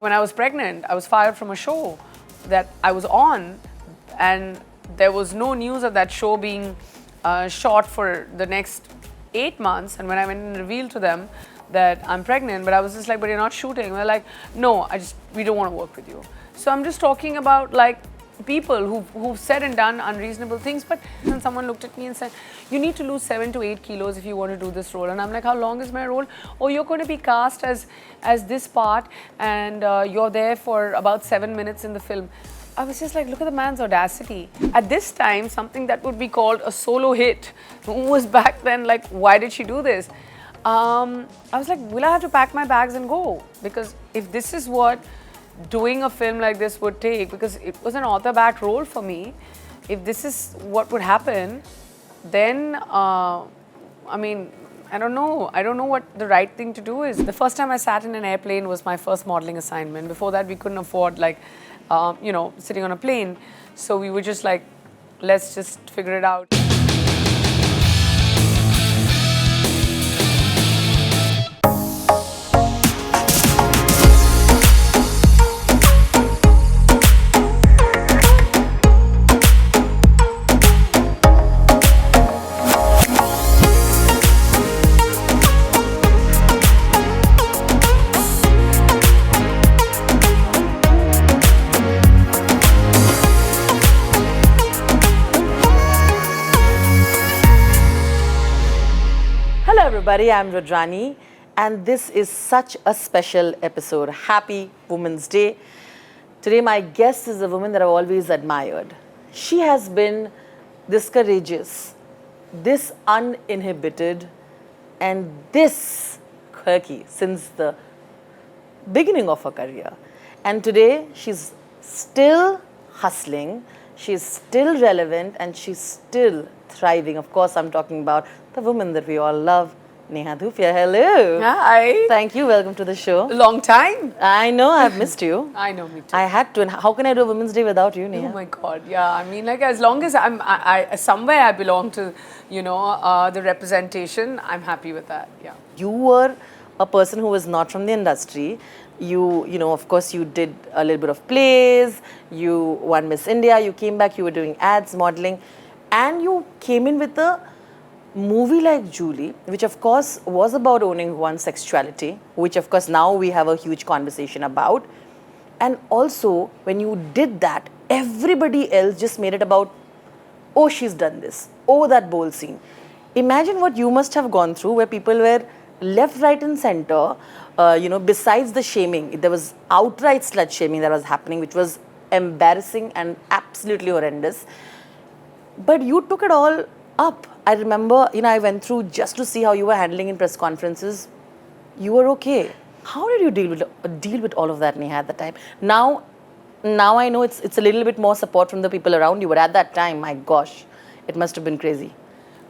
When I was pregnant, I was fired from a show that I was on, and there was no news of that show being shot for the next 8 months. And when I went and revealed to them that I'm pregnant, but I was just like, but you're not shooting. They're like, no, we don't want to work with you. So I'm just talking about like people who've said and done unreasonable things. But then someone looked at me and said, you need to lose 7 to 8 kilos if you want to do this role. And I'm like, how long is my role? Oh, you're going to be cast as this part, and you're there for about 7 minutes in the film. I was just like, look at the man's audacity. At this time, something that would be called a solo hit was back then like, why did she do this? I was like, will I have to pack my bags and go? Because if this is what doing a film like this would take, because it was an author-backed role for me, if this is what would happen, then, I mean, I don't know what the right thing to do is. The first time I sat in an airplane was my first modeling assignment. Before that, we couldn't afford like, sitting on a plane. So we were just like, let's just figure it out. Hello everybody, I'm Rudrani, and this is such a special episode. Happy Women's Day. Today my guest is a woman that I've always admired. She has been this courageous, this uninhibited, and this quirky since the beginning of her career. And today she's still hustling, she's still relevant, and she's still thriving. Of course, I'm talking about the woman that we all love, Neha Dhupia. Hello. Hi. Thank you. Welcome to the show. Long time. I know I've missed you. I know, me too. I had to. And how can I do a Women's Day without you, Neha? Oh my God, yeah. I mean, like, as long as I somewhere I belong to, the representation, I'm happy with that. Yeah. You were a person who was not from the industry. You know, of course, you did a little bit of plays. You won Miss India. You came back. You were doing ads, modeling, and you came in with a movie like Julie, which of course was about owning one's sexuality, which of course now we have a huge conversation about. And also, when you did that, everybody else just made it about, oh, she's done this, oh, that bowl scene. Imagine what you must have gone through, where people were left, right and center, besides the shaming. There was outright slut-shaming that was happening, which was embarrassing and absolutely horrendous. But you took it all up. I remember, I went through just to see how you were handling in press conferences. You were okay. How did you deal with all of that, Neha, at the time? Now I know it's a little bit more support from the people around you, but at that time, my gosh, it must have been crazy.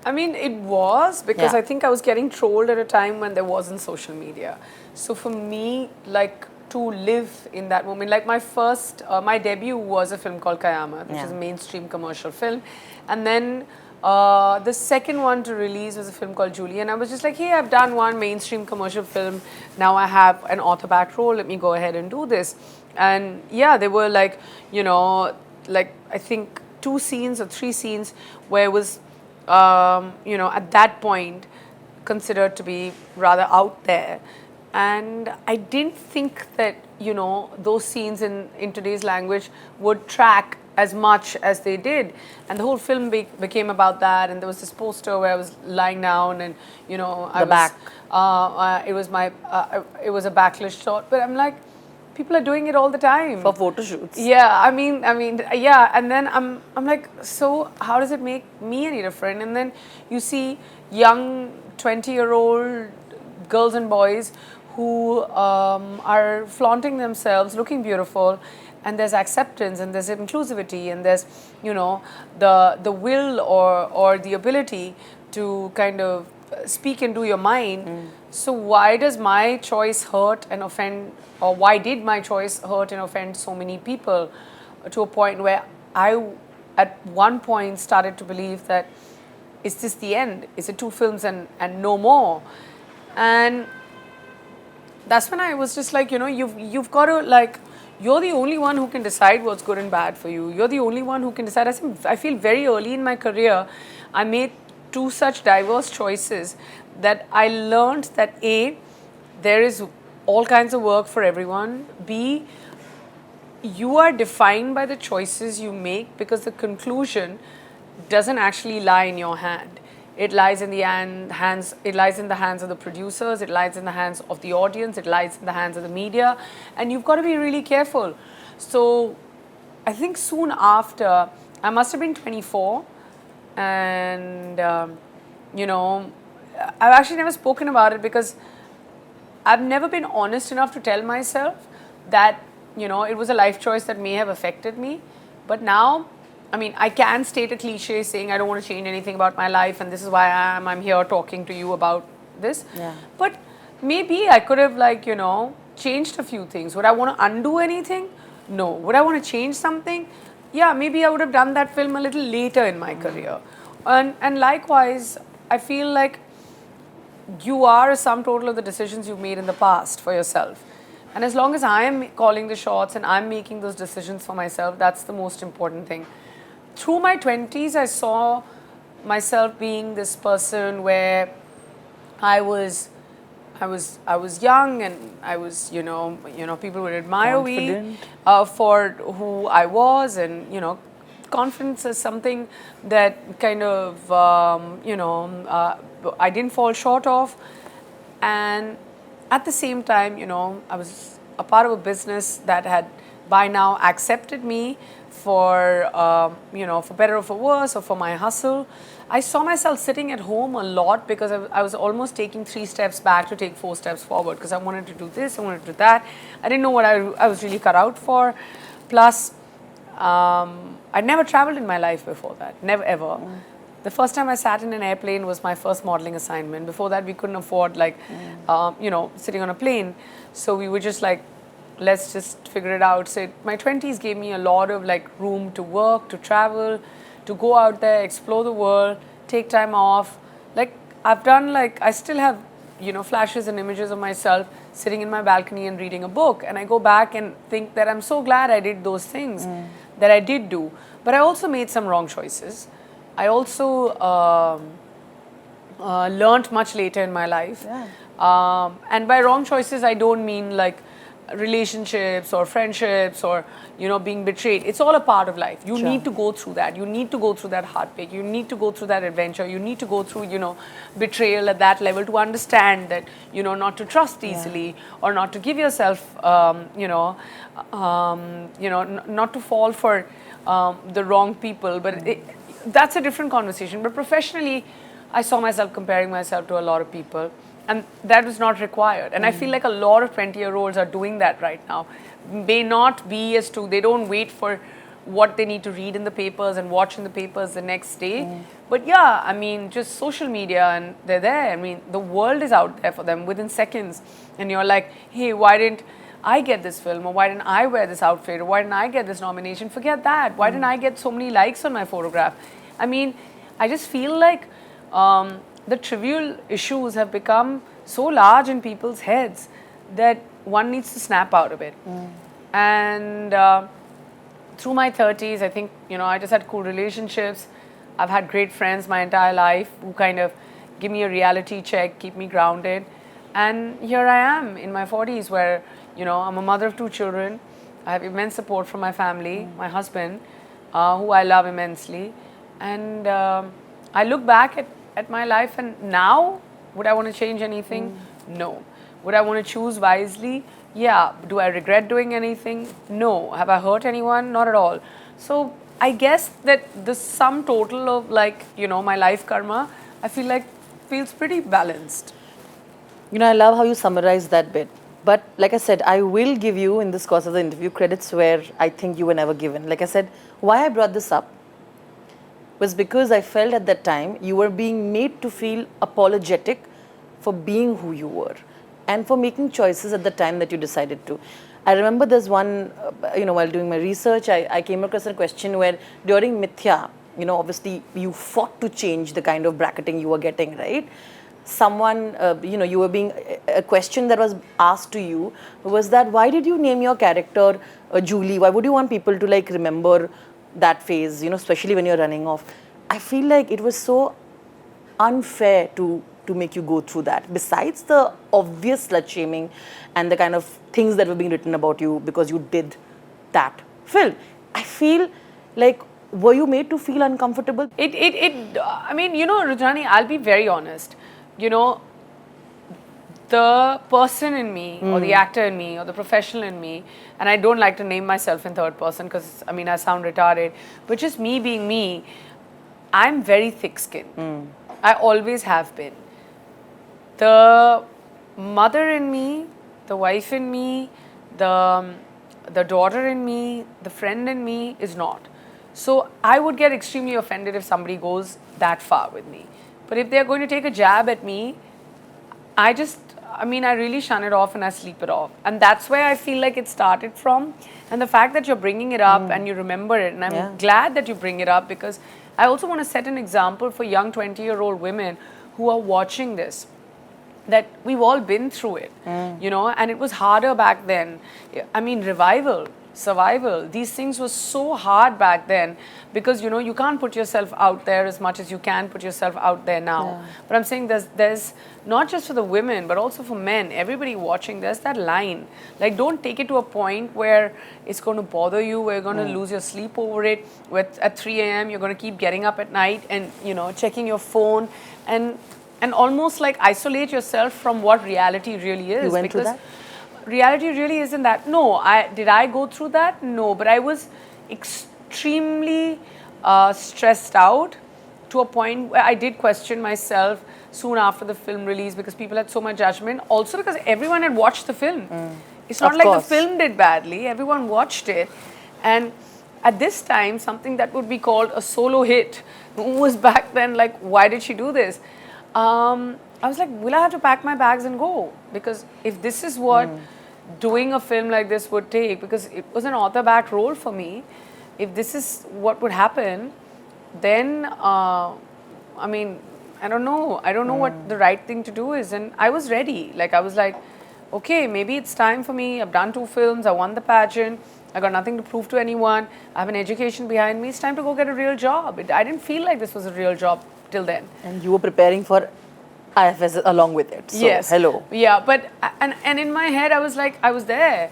I mean, it was, because Yeah. I think I was getting trolled at a time when there wasn't social media. So for me, like, to live in that moment, like my debut was a film called Qayamat, which Yeah. is a mainstream commercial film. And then the second one to release was a film called Julie. And I was just like, hey, I've done one mainstream commercial film. Now I have an author-backed role. Let me go ahead and do this. And yeah, they were like, I think 2 scenes or 3 scenes where it was, at that point considered to be rather out there. And I didn't think that, those scenes in today's language would track as much as they did. And the whole film became about that. And there was this poster where I was lying down and, it was a backlit shot. But I'm like, people are doing it all the time. For photo shoots. Yeah, I mean, yeah. And then I'm like, so how does it make me any different? And then you see young 20-year-old girls and boys who are flaunting themselves, looking beautiful, and there's acceptance and there's inclusivity and there's, the will or the ability to kind of speak and do your mind. So why does my choice hurt and offend, or why did my choice hurt and offend so many people to a point where I, at one point, started to believe that, is this the end? Is it 2 films and no more? And that's when I was just like, you've got to like, you're the only one who can decide what's good and bad for you. You're the only one who can decide. I feel very early in my career, I made two such diverse choices that I learned that A, there is all kinds of work for everyone. B, you are defined by the choices you make because the conclusion doesn't actually lie in your hand. It lies in the hands. It lies in the hands of the producers. It lies in the hands of the audience. It lies in the hands of the media, and you've got to be really careful. So, I think soon after, I must have been 24, and I've actually never spoken about it because I've never been honest enough to tell myself that, it was a life choice that may have affected me. But now, I mean, I can state a cliche saying I don't want to change anything about my life and this is why I'm here talking to you about this. Yeah. But maybe I could have changed a few things. Would I want to undo anything? No. Would I want to change something? Yeah, maybe I would have done that film a little later in my career. And likewise, I feel like you are a sum total of the decisions you've made in the past for yourself. And as long as I am calling the shots and I'm making those decisions for myself, that's the most important thing. Through my 20s, I saw myself being this person where I was young and I was, people would admire me for who I was, and confidence is something that kind of, I didn't fall short of. And at the same time, I was a part of a business that had by now accepted me for, for better or for worse, or for my hustle. I saw myself sitting at home a lot because I was almost taking 3 steps back to take 4 steps forward because I wanted to do this, I wanted to do that. I didn't know what I was really cut out for. Plus, I'd never traveled in my life before that, never ever. The first time I sat in an airplane was my first modeling assignment. Before that, we couldn't afford sitting on a plane. So we were just like, let's just figure it out. So my 20s gave me a lot of room to work, to travel, to go out there, explore the world, take time off. I've done I still have, flashes and images of myself sitting in my balcony and reading a book. And I go back and think that I'm so glad I did those things that I did do. But I also made some wrong choices. I also learned much later in my life. Yeah. And by wrong choices, I don't mean relationships or friendships or, being betrayed. It's all a part of life. You need to go through that. You need to go through that heartbreak. You need to go through that adventure. You need to go through, betrayal at that level to understand that, not to trust easily or not to give yourself, not to fall for the wrong people. But that's a different conversation. But professionally, I saw myself comparing myself to a lot of people, and that was not required. And I feel like a lot of 20-year-olds are doing that right now. May not be as to, they don't wait for what they need to read in the papers and watch in the papers the next day. But yeah, I mean, just social media and they're there. I mean, the world is out there for them within seconds. And you're like, hey, why didn't I get this film? Or why didn't I wear this outfit? Or why didn't I get this nomination? Forget that. Why didn't I get so many likes on my photograph? I mean, I just feel like the trivial issues have become so large in people's heads that one needs to snap out of it. And through my 30s, I think, I just had cool relationships. I've had great friends my entire life who kind of give me a reality check, keep me grounded. And here I am in my 40s where, I'm a mother of 2 children. I have immense support from my family, my husband, who I love immensely. And I look back at my life, and now, would I want to change anything? No. Would I want to choose wisely? Yeah. Do I regret doing anything? No. Have I hurt anyone? Not at all. So I guess that the sum total of my life karma, I feel like feels pretty balanced. I love how you summarize that bit. But like I said, I will give you in this course of the interview credits where I think you were never given. Like I said, why I brought this up was because I felt at that time you were being made to feel apologetic for being who you were and for making choices at the time that you decided to. I remember there's one, while doing my research, I came across a question where during Mithya, obviously you fought to change the kind of bracketing you were getting, right? someone, you were being, a question that was asked to you was that, why did you name your character Julie? Why would you want people to like remember that phase, especially when you're running off? I feel like it was so unfair to make you go through that. Besides the obvious slut shaming and the kind of things that were being written about you because you did that film, I feel like, were you made to feel uncomfortable? I mean, Rajani, I'll be very honest. The person in me, or the actor in me, or the professional in me, and I don't like to name myself in third person because, I mean, I sound retarded, but just me being me, I'm very thick-skinned. I always have been. The mother in me, the wife in me, the daughter in me, the friend in me is not. So I would get extremely offended if somebody goes that far with me. But if they're going to take a jab at me, I really shun it off and I sleep it off. And that's where I feel like it started from. And the fact that you're bringing it up and you remember it, and I'm glad that you bring it up, because I also want to set an example for young 20-year-old women who are watching this, that we've all been through it, and it was harder back then. I mean, revival, survival, these things were so hard back then because, you can't put yourself out there as much as you can put yourself out there now. But I'm saying there's not just for the women, but also for men, everybody watching, there's that line. Like, don't take it to a point where it's going to bother you, where you're going to lose your sleep over it, where at 3 a.m. you're going to keep getting up at night and, checking your phone and almost like isolate yourself from what reality really is. You went through that? Reality really isn't that. No, did I go through that? No, but I was extremely stressed out to a point where I did question myself soon after the film release because people had so much judgment. Also because everyone had watched the film. It's not like the film did badly. Everyone watched it. And at this time, something that would be called a solo hit was back then like, why did she do this? I was like, will I have to pack my bags and go? Because if this is what doing a film like this would take, because it was an author-backed role for me, if this is what would happen, then, I don't know. I don't know what the right thing to do is. And I was ready. Like, I was like, okay, maybe it's time for me. I've done 2 films. I won the pageant. I got nothing to prove to anyone. I have an education behind me. It's time to go get a real job. I didn't feel like this was a real job till then. And you were preparing for IFS along with it. So, yes. Hello. Yeah, but, and in my head, I was like, I was there.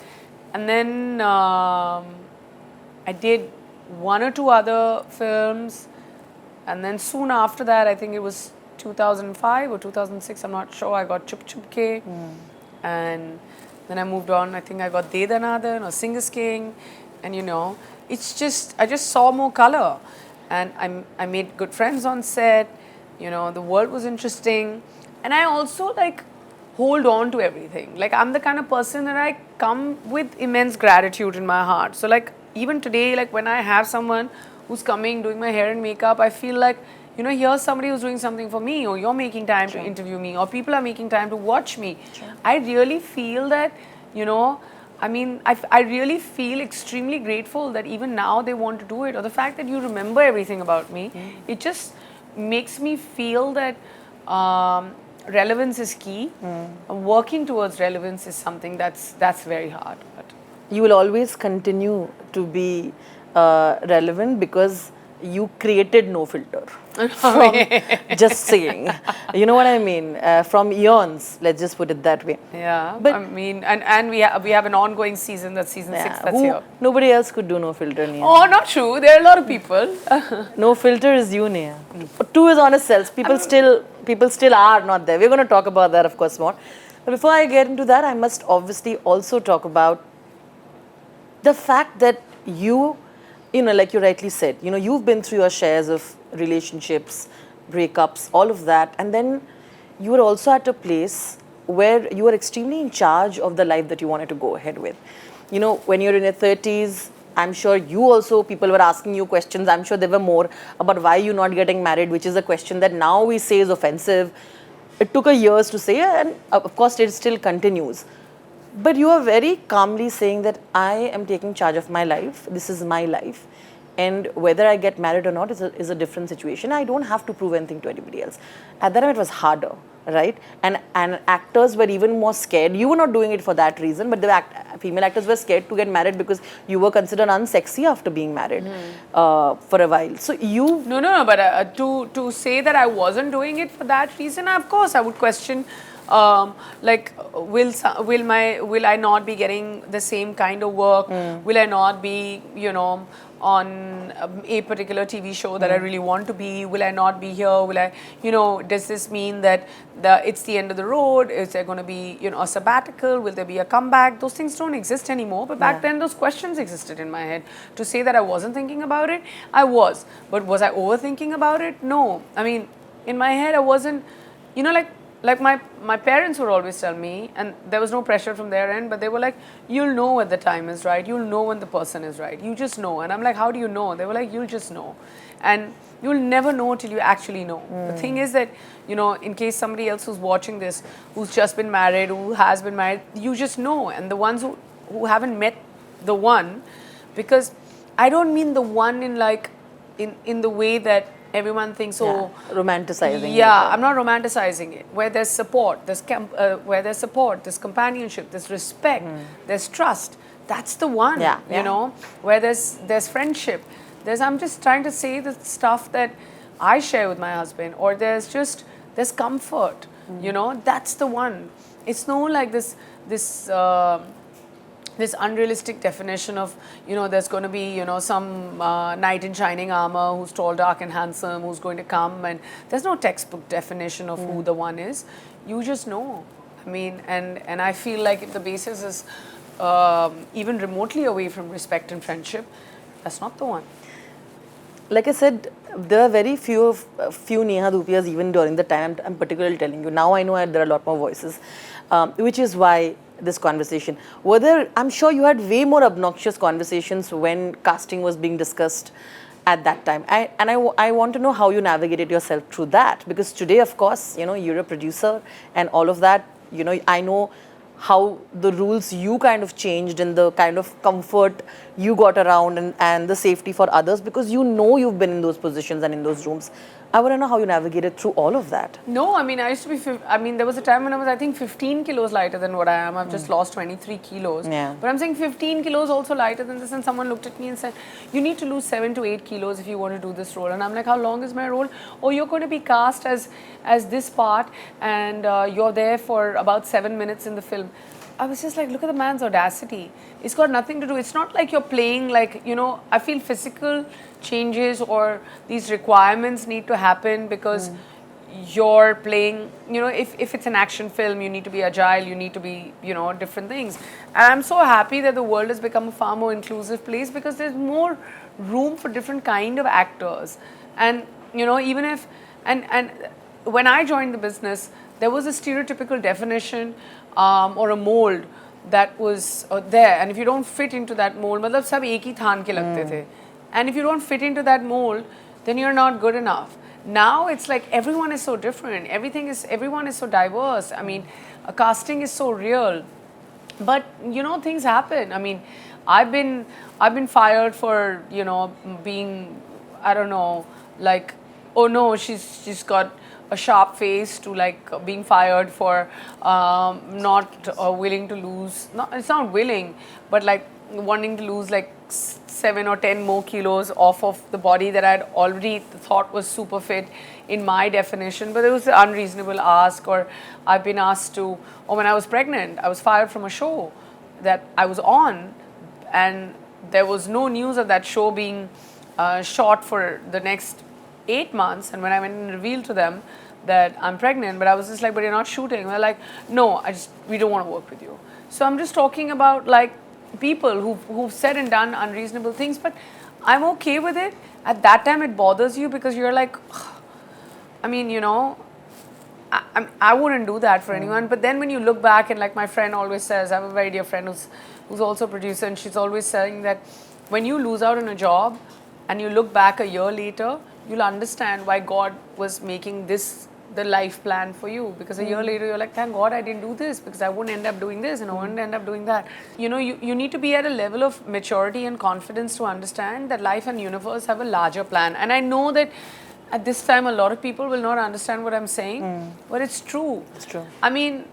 And then I did 1 or 2 other films. And then soon after that, I think it was 2005 or 2006, I'm not sure, I got Chup Chup Ke. And then I moved on. I think I got De Danadan or Singer's King. And it's just, I just saw more color. And I made good friends on set. The world was interesting. And I also like hold on to everything. Like, I'm the kind of person that I come with immense gratitude in my heart. So like, even today, like when I have someone who's coming, doing my hair and makeup, I feel like, here's somebody who's doing something for me, or you're making time to interview me, or people are making time to watch me. I really feel that, I really feel extremely grateful that even now they want to do it, or the fact that you remember everything about me. It just makes me feel that relevance is key. Working towards relevance is something that's very hard. But you will always continue to be relevant because you created No Filter. From, just saying. You know what I mean? From eons, let's just put it that way. Yeah, but and we have an ongoing season, that's season 6 that's here. Nobody else could do No Filter, Neha. Oh, not true. There are a lot of people. No Filter is you, Neha. 2 is honest selves. People still are not there. We're going to talk about that, of course, more. But before I get into that, I must obviously also talk about the fact that you like you rightly said, you've been through your shares of relationships, breakups, all of that. And then you were also at a place where you were extremely in charge of the life that you wanted to go ahead with. When you're in your 30s, I'm sure people were asking you questions. I'm sure there were more about why you're not getting married, which is a question that now we say is offensive. It took years to say, and of course it still continues. But you are very calmly saying that I am taking charge of my life. This is my life. and whether I get married or not is a different situation. I don't have to prove anything to anybody else. At that time, it was harder, right? And actors were even more scared. You were not doing it for that reason, but the female actors were scared to get married because you were considered unsexy after being married for a while. So you... No, but to say that I wasn't doing it for that reason, of course, I would question. Like, will I not be getting the same kind of work? Will I not be, you know, on a particular TV show that I really want to be? Will I not be here? Will I, you know, does this mean that it's the end of the road? Is there going to be, you know, a sabbatical? Will there be a comeback? Those things don't exist anymore. But back then, those questions existed in my head. To say that I wasn't thinking about it, I was. But was I overthinking about it? No. I mean, in my head, I wasn't, you know, like my parents would always tell me, and there was no pressure from their end, but they were like, you'll know when the time is right, you'll know when the person is right, you just know. And I'm like, how do you know? They were like, you'll just know. And you'll never know till you actually know. The thing is that, you know, in case somebody else who's watching this, who's just been married, who has been married, you just know. And the ones who haven't met the one, because I don't mean the one in like, in the way that everyone thinks, romanticizing it. I'm not romanticizing it. Where there's support, there's there's companionship, there's respect, there's trust. That's the one. You know, where there's friendship. I'm just trying to say the stuff that I share with my husband, or there's comfort. You know, that's the one. It's no like this unrealistic definition of, you know, there's going to be, you know, some knight in shining armor who's tall, dark and handsome, who's going to come, and there's no textbook definition of who the one is. You just know. I mean, and I feel like if the basis is even remotely away from respect and friendship, that's not the one. Like I said, there are very few Neha Dhupias even during the time. I'm particularly telling you. Now I know there are a lot more voices, which is why this conversation. I'm sure you had way more obnoxious conversations when casting was being discussed at that time. I want to know how you navigated yourself through that, because today, of course, you know, you're a producer and all of that. You know, I know how the rules you kind of changed and the kind of comfort you got around and the safety for others, because you know you've been in those positions and in those rooms. I want to know how you navigated through all of that. No, I mean, I used to be, there was a time when I was, I think, 15 kilos lighter than what I am. I've just lost 23 kilos. Yeah. But I'm saying 15 kilos also lighter than this. And someone looked at me and said, you need to lose 7 to 8 kilos if you want to do this role. And I'm like, how long is my role? Oh, you're going to be cast as this part, and you're there for about 7 minutes in the film. I was just like, look at the man's audacity. It's got nothing to do. It's not like you're playing like, you know, I feel physical changes or these requirements need to happen because you're playing, you know, if it's an action film, you need to be agile, you need to be, you know, different things. And I'm so happy that the world has become a far more inclusive place, because there's more room for different kind of actors. And, you know, even if, and when I joined the business, there was a stereotypical definition or a mold that was there, and if you don't fit into that mold, matlab sab ek hi thaan ke lagte the, and if you don't fit into that mold, then you're not good enough. Now it's like everyone is so different, everyone is so diverse. I mean, casting is so real, but you know, things happen. I mean, I've been fired for, you know, being, I don't know, like, oh no, she's got a sharp face, to like being fired for not willing to lose. It's not willing, but like wanting to lose like 7 or 10 more kilos off of the body that I'd already thought was super fit in my definition. But it was an unreasonable ask. Or I've been asked to, or when I was pregnant, I was fired from a show that I was on, and there was no news of that show being shot for the next 8 months. And when I went and revealed to them that I'm pregnant, but I was just like, but you're not shooting. They're like, no, we don't want to work with you. So I'm just talking about like people who've said and done unreasonable things, but I'm okay with it. At that time, it bothers you because you're like, I mean, you know, I wouldn't do that for anyone. But then when you look back, and like my friend always says, I have a very dear friend who's also a producer, and she's always saying that when you lose out on a job and you look back a year later, you'll understand why God was making this the life plan for you, because a year later you're like, thank God I didn't do this, because I wouldn't end up doing this and I wouldn't end up doing that. You know, you need to be at a level of maturity and confidence to understand that life and universe have a larger plan. And I know that at this time a lot of people will not understand what I'm saying, but it's true. It's true. I mean,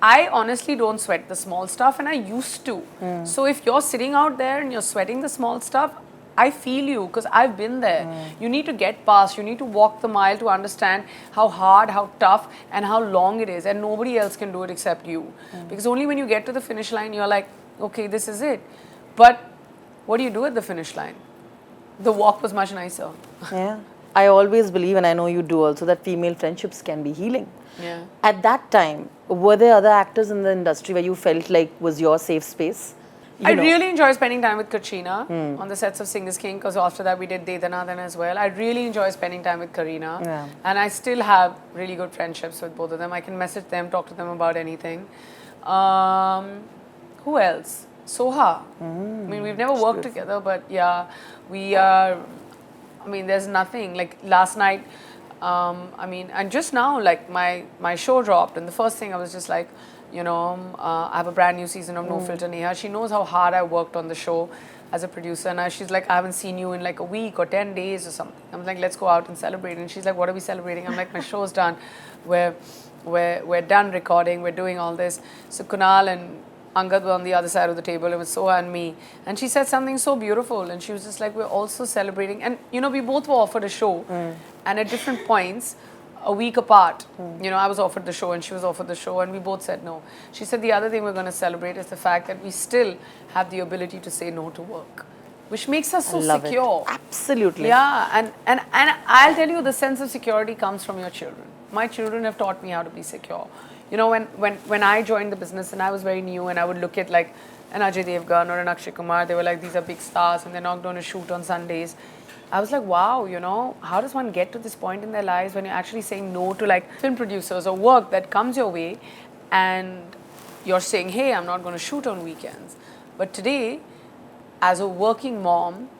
I honestly don't sweat the small stuff, and I used to. So if you're sitting out there and you're sweating the small stuff, I feel you, because I've been there. You need to get past, you need to walk the mile to understand how hard, how tough, and how long it is, and nobody else can do it except you. Because only when you get to the finish line, you're like, okay, this is it. But what do you do at the finish line? The walk was much nicer. Yeah. I always believe, and I know you do also, that female friendships can be healing. Yeah. At that time, were there other actors in the industry where you felt like was your safe space? I really enjoy spending time with Katrina on the sets of Singers King, because after that we did Dedanathan as well. I really enjoy spending time with Kareena, and I still have really good friendships with both of them. I can message them, talk to them about anything. Who else? Soha. I mean, we've never worked together, but yeah, we are. I mean, there's nothing like last night. I mean, and just now, like my show dropped, and the first thing I was just like, you know, I have a brand new season of No Filter Neha. She knows how hard I worked on the show as a producer, and she's like, I haven't seen you in like a week or 10 days or something. I'm like, let's go out and celebrate. And she's like, what are we celebrating? I'm like, my show's done. We're done recording. We're doing all this. So Kunal and Angad were on the other side of the table. It was Soha and me. And she said something so beautiful. And she was just like, we're also celebrating. And, you know, we both were offered a show. And at different points, a week apart, you know, I was offered the show and she was offered the show, and we both said no. She said the other thing we're going to celebrate is the fact that we still have the ability to say no to work, which makes us so secure. Absolutely. Yeah, and I'll tell you, the sense of security comes from your children. My children have taught me how to be secure. You know, when I joined the business and I was very new, and I would look at like an Ajay Devgan or an Akshay Kumar, they were like, these are big stars and they're not going to shoot on Sundays. I was like, wow, you know, how does one get to this point in their lives when you're actually saying no to like film producers or work that comes your way, and you're saying, hey, I'm not going to shoot on weekends. But today, as a working mom,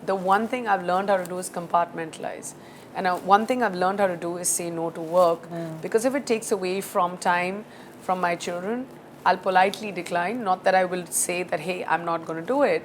the one thing I've learned how to do is compartmentalize. And one thing I've learned how to do is say no to work. Because if it takes away from time from my children, I'll politely decline. Not that I will say that, hey, I'm not going to do it.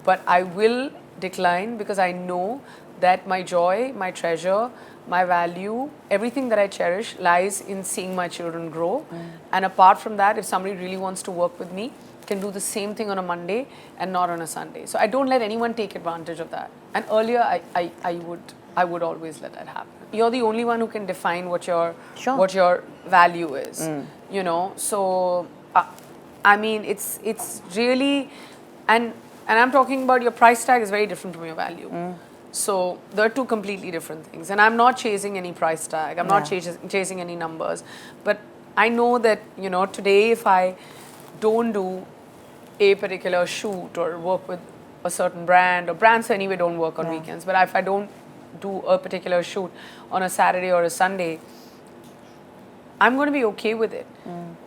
But I will decline, because I know that my joy, my treasure, my value, everything that I cherish lies in seeing my children grow. And apart from that, if somebody really wants to work with me, can do the same thing on a Monday and not on a Sunday. So I don't let anyone take advantage of that. And earlier, I would always let that happen. You're the only one who can define what your value is. You know, so I mean, it's really, and I'm talking about your price tag is very different from your value. So they're two completely different things. And I'm not chasing any price tag. I'm not chasing any numbers. But I know that, you know, today if I don't do a particular shoot or work with a certain brand, or brands anyway don't work on weekends, but if I don't do a particular shoot on a Saturday or a Sunday, I'm going to be okay with it.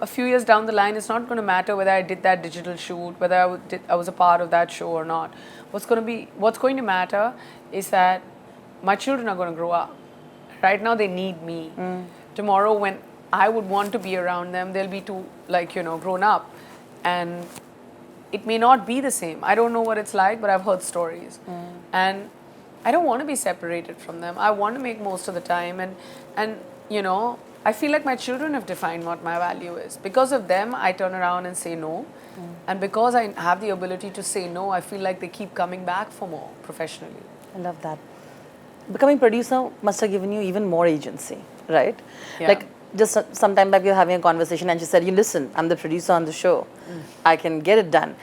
A few years down the line, it's not going to matter whether I did that digital shoot, whether I was a part of that show or not. What's going to matter is that my children are going to grow up. Right now, they need me. Tomorrow, when I would want to be around them, they'll be too, like, you know, grown up. And it may not be the same. I don't know what it's like, but I've heard stories. And I don't want to be separated from them. I want to make most of the time. And you know, I feel like my children have defined what my value is. Because of them, I turn around and say no. And because I have the ability to say no, I feel like they keep coming back for more professionally. I love that. Becoming producer must have given you even more agency, right? Yeah. Like, just some time back, we were having a conversation and she said, you listen, I'm the producer on the show. I can get it done.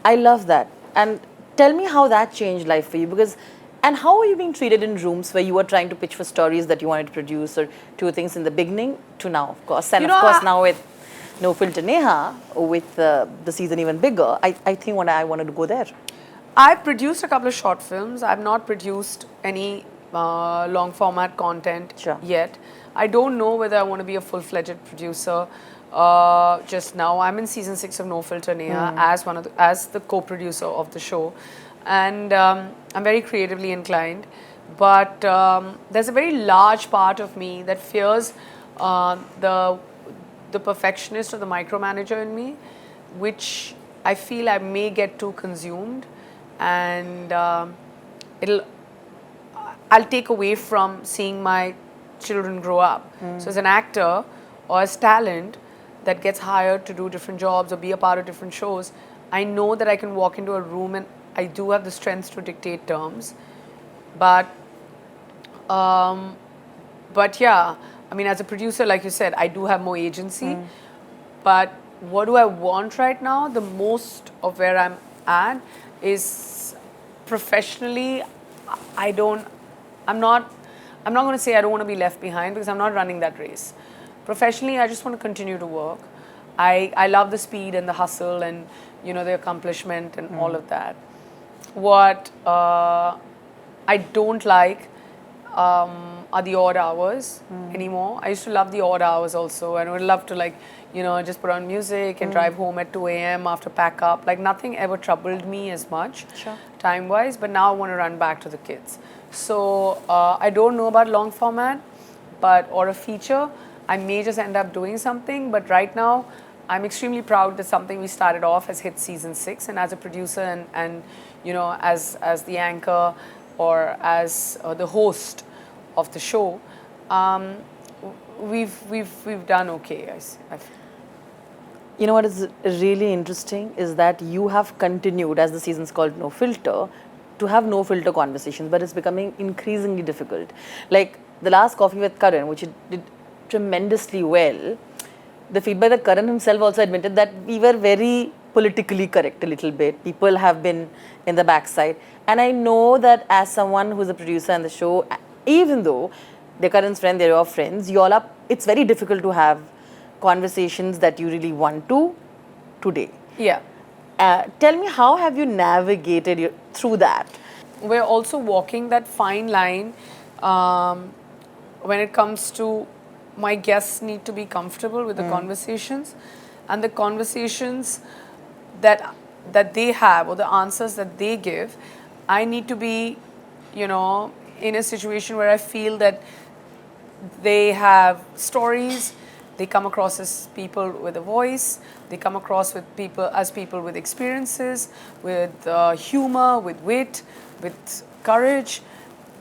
I love that. And tell me how that changed life for you, because, and how are you being treated in rooms where you were trying to pitch for stories that you wanted to produce or two things in the beginning to now, of course. And of course, now with No Filter Neha, with the season even bigger, I think I wanted to go there. I've produced a couple of short films. I've not produced any long format content yet. I don't know whether I want to be a full-fledged producer just now. I'm in season 6 of No Filter Neha as the co-producer of the show, and I'm very creatively inclined. But there's a very large part of me that fears the perfectionist or the micromanager in me, which I feel I may get too consumed, and it'll I'll take away from seeing my children grow up. So as an actor or as talent that gets hired to do different jobs or be a part of different shows, I know that I can walk into a room and I do have the strength to dictate terms. But but yeah, I mean, as a producer, like you said, I do have more agency. But what do I want right now? The most of where I'm at is professionally. I don't. I'm not. I'm not going to say I don't want to be left behind because I'm not running that race. Professionally, I just want to continue to work. I love the speed and the hustle and the accomplishment and all of that. What I don't like are the odd hours anymore. I used to love the odd hours also, and I would love to just put on music and drive home at 2 a.m. after pack up. Like nothing ever troubled me as much time-wise, but now I want to run back to the kids. So I don't know about long format, or a feature. I may just end up doing something, but right now I'm extremely proud that something we started off as hit season 6, and as a producer and as the anchor or as the host of the show, we've done okay. I feel. You know what is really interesting is that you have continued, as the season's called No Filter, to have no filter conversations, but it's becoming increasingly difficult. Like the last Coffee with Karan, which you did tremendously well, the feedback that Karan himself also admitted that we were very politically correct a little bit. People have been in the backside. And I know that as someone who's a producer on the show, even though they're Karan's friend, they're your friends, you all are, it's very difficult to have conversations that you really want to today. Yeah. Tell me, how have you navigated through that? We're also walking that fine line when it comes to my guests need to be comfortable with the conversations, and the conversations that they have or the answers that they give. I need to be, in a situation where I feel that they have stories, they come across as people with a voice, they come across as people with experiences, with humor, with wit, with courage,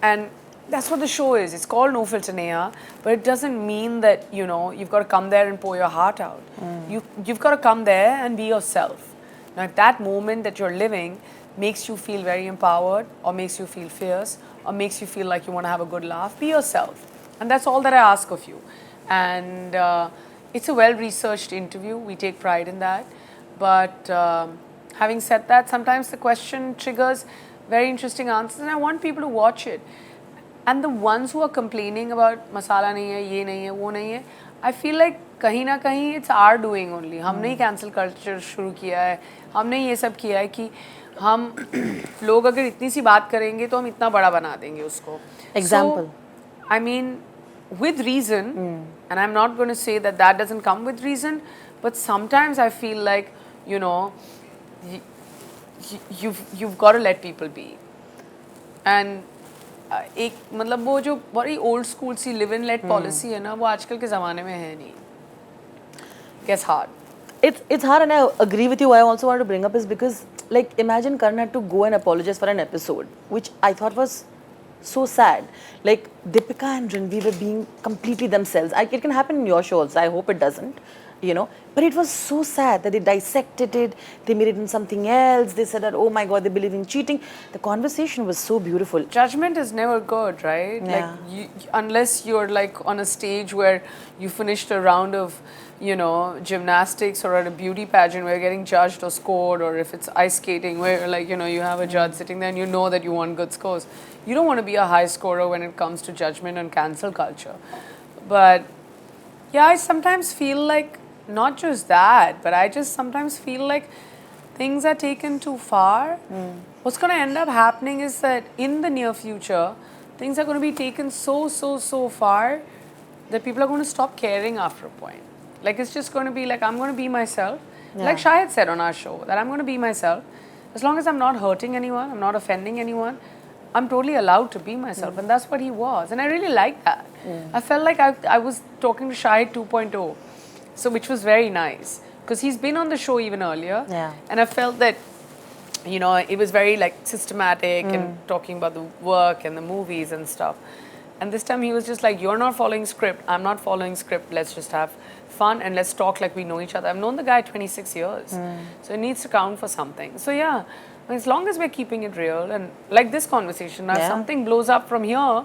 and that's what the show is. It's called No Filter Neha, but it doesn't mean that you've got to come there and pour your heart out. You've got to come there and be yourself. Now, if that moment that you're living makes you feel very empowered, or makes you feel fierce, or makes you feel like you want to have a good laugh, be yourself. And that's all that I ask of you. And it's a well-researched interview. We take pride in that. But having said that, sometimes the question triggers very interesting answers, and I want people to watch it. And the ones who are complaining about masala nahi hai, ye nahi hai, wo nahi hai, I feel like कहीं ना कहीं it's our doing only. हमने ही cancel culture शुरू किया है. हमने ये सब किया है कि हम लोग अगर इतनी सी बात करेंगे तो हम इतना बड़ा बना देंगे उसको. Example. So, I mean, with reason, and I'm not going to say that doesn't come with reason, but sometimes I feel like, you've got to let people be. And एक मतलब वो जो बड़ी old school C live and let policy है ना, वो आजकल के ज़माने में है नहीं. Gets hard. It's hard, and I agree with you. I also want to bring up is because, like, imagine Karan had to go and apologize for an episode, which I thought was so sad. Like, Deepika and Ranveer were being completely themselves. It can happen in your show also. I hope it doesn't, But it was so sad that they dissected it. They made it into something else. They said that, oh my God, they believe in cheating. The conversation was so beautiful. Judgment is never good, right? Yeah. Like, unless you're like on a stage where you finished a round of, gymnastics, or at a beauty pageant where you're getting judged or scored, or if it's ice skating where you have a judge sitting there and you know that you want good scores. You don't want to be a high scorer when it comes to judgment and cancel culture. But yeah, I sometimes feel like not just that, but I just sometimes feel like things are taken too far. What's going to end up happening is that in the near future, things are going to be taken so far that people are going to stop caring after a point. Like, it's just going to be like, I'm going to be myself. Yeah. Like Shahid said on our show, that I'm going to be myself. As long as I'm not hurting anyone, I'm not offending anyone, I'm totally allowed to be myself, and that's what he was, and I really liked that. I felt like I was talking to Shahid 2.0, so which was very nice because he's been on the show even earlier, Yeah. and I felt that it was very like systematic and talking about the work and the movies and stuff. And this time he was just like, you're not following script, I'm not following script, let's just have fun and let's talk like we know each other. I've known the guy 26 years, so it needs to count for something. So yeah, as long as we're keeping it real and like this conversation, now if something blows up from here,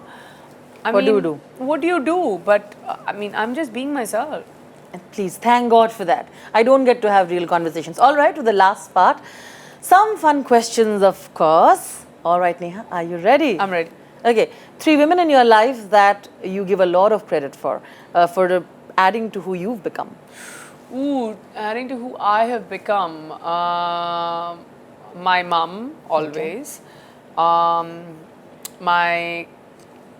What do you do? What do you do? But I'm just being myself. And please, thank God for that. I don't get to have real conversations. All right, to the last part. Some fun questions, of course. All right, Neha, are you ready? I'm ready. Okay, 3 women in your life that you give a lot of credit for adding to who you've become. Ooh, adding to who I have become. My mum, always. My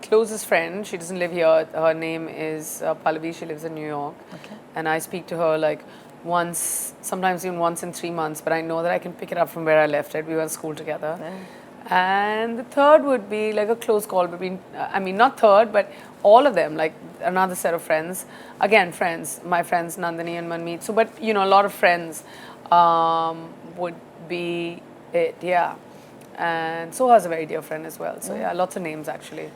closest friend, she doesn't live here. Her name is Pallavi. She lives in New York. Okay. And I speak to her like once, sometimes even once in 3 months, but I know that I can pick it up from where I left it. We were in school together. Yeah. And the third would be like a close call between, not third, but all of them, like another set of friends. Again, friends, my friends Nandini and Manmeet. So, but a lot of friends would be it, yeah. And Soha's a very dear friend as well. So yeah, lots of names actually.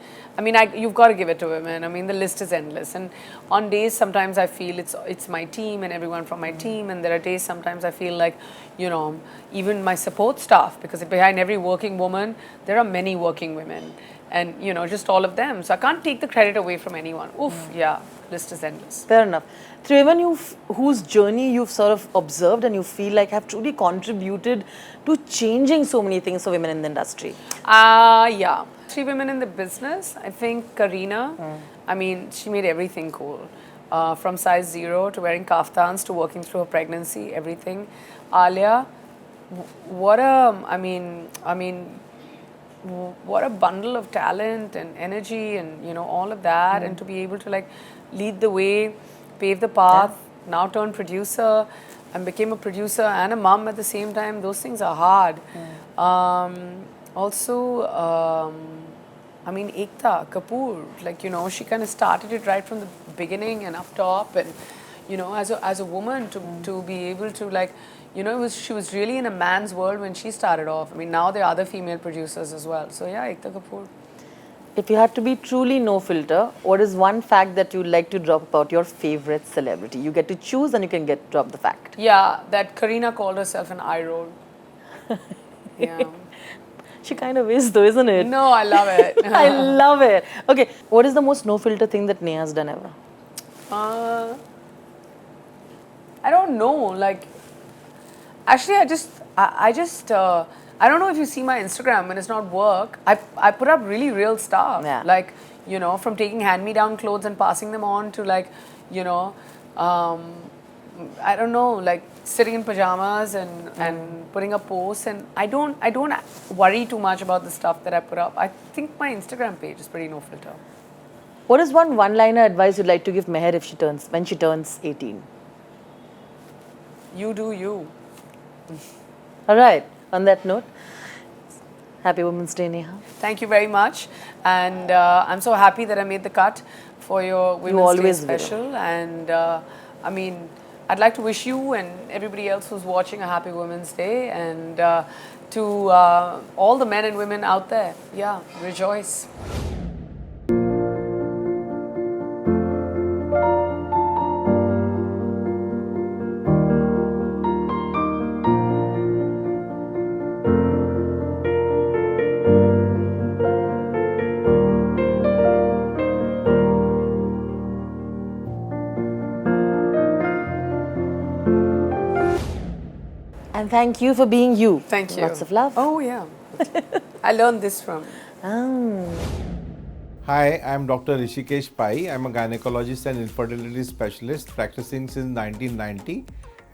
You've got to give it to women. The list is endless. And on days, sometimes I feel it's my team and everyone from my team. And there are days sometimes I feel like, even my support staff, because behind every working woman, there are many working women. And, just all of them. So I can't take the credit away from anyone. Oof, yeah, list is endless. Fair enough. 3 women whose journey you've sort of observed and you feel like have truly contributed to changing so many things for women in the industry. Yeah. 3 women in the business. I think Kareena, she made everything cool. From size 0 to wearing kaftans to working through her pregnancy, everything. Alia, what a bundle of talent and energy and, all of that. And to be able to lead the way, pave the path, now turn producer and became a producer and a mom at the same time. Those things are hard. Ekta Kapoor, she kind of started it right from the beginning and up top. And, as a woman to be able to she was really in a man's world when she started off. Now there are other female producers as well. So yeah, Ekta Kapoor. If you had to be truly no filter, what is one fact that you'd like to drop about your favorite celebrity? You get to choose and you can drop the fact. Yeah, that Kareena called herself an eye roll. Yeah. She kind of is though, isn't it? No, I love it. I love it. Okay, what is the most no filter thing that Neha's done ever? I don't know. Actually, I don't know if you see my Instagram when it's not work. I put up really real stuff. Yeah. From taking hand-me-down clothes and passing them on to I don't know, sitting in pajamas and putting up posts. And I don't worry too much about the stuff that I put up. I think my Instagram page is pretty no filter. What is one-liner advice you'd like to give Meher when she turns 18? You do you. All right. On that note, happy Women's Day, Neha. Thank you very much. And I'm so happy that I made the cut for your Women's Day special. And I'd like to wish you and everybody else who's watching a happy Women's Day. And to all the men and women out there, yeah, rejoice. And thank you for being you. Thank you. Lots of love. Oh, yeah. I learned this from. Hi, I'm Dr. Rishikesh Pai. I'm a gynecologist and infertility specialist practicing since 1990.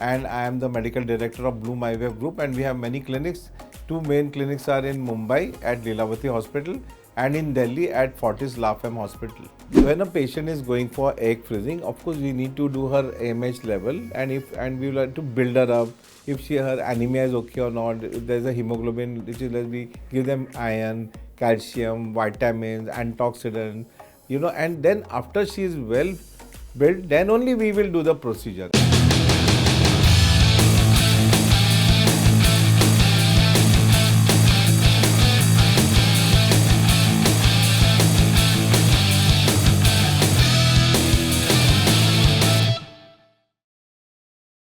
And I am the medical director of Bloom IVF Group. And we have many clinics. 2 main clinics are in Mumbai at Lilavati Hospital and in Delhi at Fortis Lafayette Hospital. When a patient is going for egg freezing, of course we need to do her AMH level and we would like to build her up. If her anemia is okay or not, if there's a hemoglobin, we give them iron, calcium, vitamins, antioxidant, and then after she is well built, then only we will do the procedure.